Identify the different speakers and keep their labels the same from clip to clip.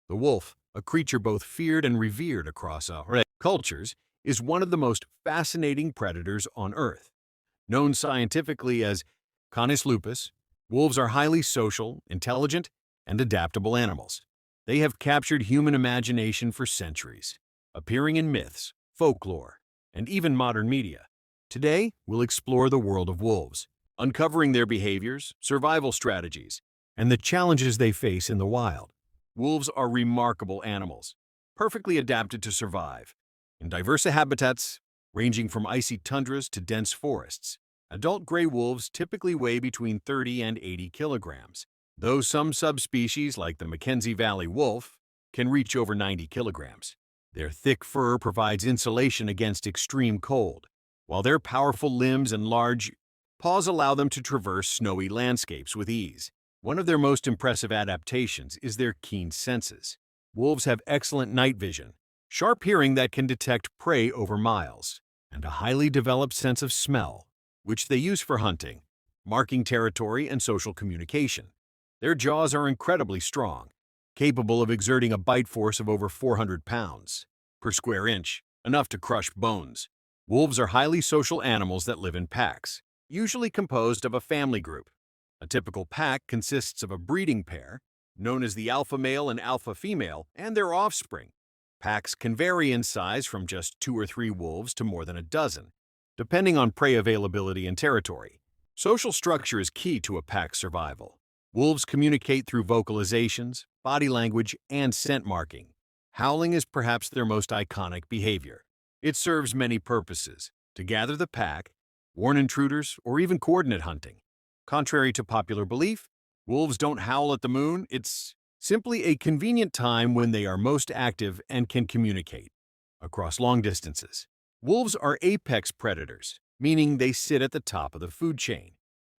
Speaker 1: The wolf, a creature both feared and revered across our cultures, is one of the most fascinating predators on Earth. Known scientifically as Canis lupus, wolves are highly social, intelligent, and adaptable animals. They have captured human imagination for centuries, appearing in myths, folklore, and even modern media. Today, we'll explore the world of wolves, uncovering their behaviors, survival strategies, and the challenges they face in the wild. Wolves are remarkable animals, perfectly adapted to survive in diverse habitats ranging from icy tundras to dense forests. Adult gray wolves typically weigh between 30 and 80 kilograms, though some subspecies, like the Mackenzie Valley wolf, can reach over 90 kilograms. Their thick fur provides insulation against extreme cold, while their powerful limbs and large paws allow them to traverse snowy landscapes with ease. One of their most impressive adaptations is their keen senses. Wolves have excellent night vision, sharp hearing that can detect prey over miles, and a highly developed sense of smell, which they use for hunting, marking territory, and social communication. Their jaws are incredibly strong, capable of exerting a bite force of over 400 pounds per square inch, enough to crush bones. Wolves are highly social animals that live in packs, usually composed of a family group. A typical pack consists of a breeding pair, known as the alpha male and alpha female, and their offspring. Packs can vary in size from just 2 or 3 wolves to more than a dozen, depending on prey availability and territory. Social structure is key to a pack's survival. Wolves communicate through vocalizations, body language, and scent marking. Howling is perhaps their most iconic behavior. It serves many purposes: to gather the pack, warn intruders, or even coordinate hunting. Contrary to popular belief, wolves don't howl at the moon. It's simply a convenient time when they are most active and can communicate across long distances. Wolves are apex predators, meaning they sit at the top of the food chain.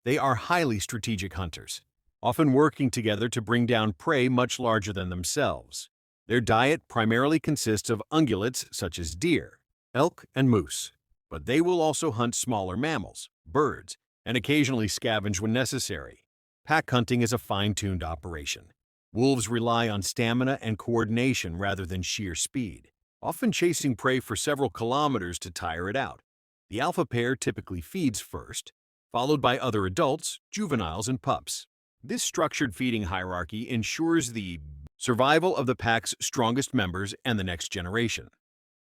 Speaker 1: They are highly strategic hunters, often working together to bring down prey much larger than themselves. Their diet primarily consists of ungulates such as deer, elk, and moose, but they will also hunt smaller mammals, birds, and occasionally scavenge when necessary. Pack hunting is a fine-tuned operation. Wolves rely on stamina and coordination rather than sheer speed, often chasing prey for several kilometers to tire it out. The alpha pair typically feeds first, followed by other adults, juveniles, and pups. This structured feeding hierarchy ensures the survival of the pack's strongest members and the next generation.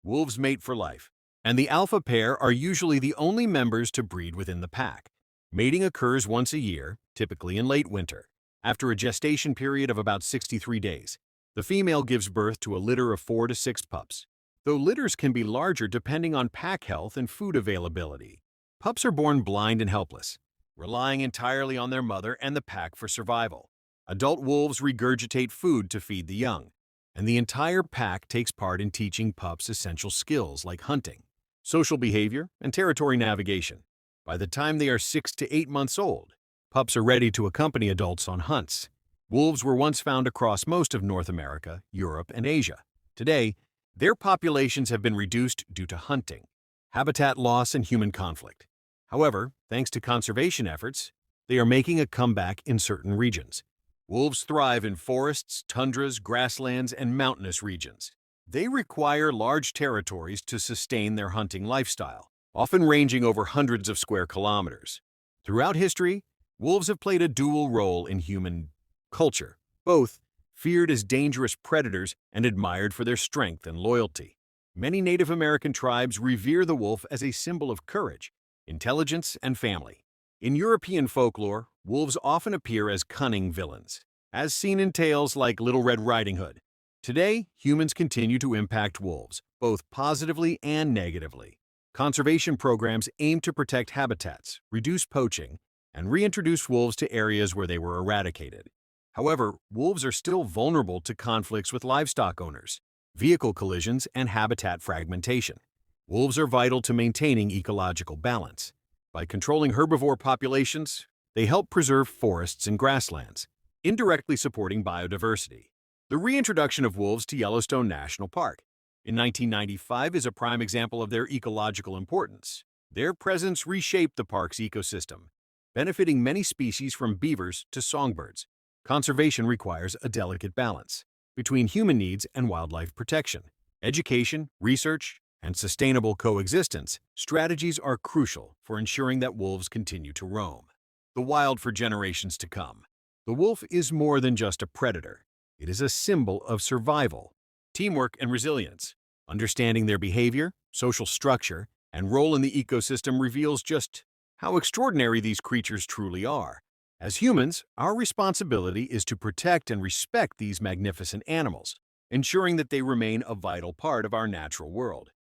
Speaker 1: Wolves mate for life, and the alpha pair are usually the only members to breed within the pack. Mating occurs once a year, typically in late winter. After a gestation period of about 63 days, the female gives birth to a litter of 4 to 6 pups, though litters can be larger depending on pack health and food availability. Pups are born blind and helpless, relying entirely on their mother and the pack for survival. Adult wolves regurgitate food to feed the young, and the entire pack takes part in teaching pups essential skills like hunting, social behavior, and territory navigation. By the time they are 6 to 8 months old, pups are ready to accompany adults on hunts. Wolves were once found across most of North America, Europe, and Asia. Today, their populations have been reduced due to hunting, habitat loss, and human conflict. However, thanks to conservation efforts, they are making a comeback in certain regions. Wolves thrive in forests, tundras, grasslands, and mountainous regions. They require large territories to sustain their hunting lifestyle, often ranging over hundreds of square kilometers. Throughout history, wolves have played a dual role in human culture, both feared as dangerous predators and admired for their strength and loyalty. Many Native American tribes revere the wolf as a symbol of courage, intelligence, and family. In European folklore, wolves often appear as cunning villains, as seen in tales like Little Red Riding Hood. Today, humans continue to impact wolves, both positively and negatively. Conservation programs aim to protect habitats, reduce poaching, and reintroduce wolves to areas where they were eradicated. However, wolves are still vulnerable to conflicts with livestock owners, vehicle collisions, and habitat fragmentation. Wolves are vital to maintaining ecological balance. By controlling herbivore populations, they help preserve forests and grasslands, indirectly supporting biodiversity. The reintroduction of wolves to Yellowstone National Park in 1995 is a prime example of their ecological importance. Their presence reshaped the park's ecosystem, benefiting many species from beavers to songbirds. Conservation requires a delicate balance. between human needs and wildlife protection. Education, research, and sustainable coexistence strategies are crucial for ensuring that wolves continue to roam the wild for generations to come. The wolf is more than just a predator. It is a symbol of survival, teamwork, and resilience. Understanding their behavior, social structure, and role in the ecosystem reveals just how extraordinary these creatures truly are. As humans, our responsibility is to protect and respect these magnificent animals, ensuring that they remain a vital part of our natural world.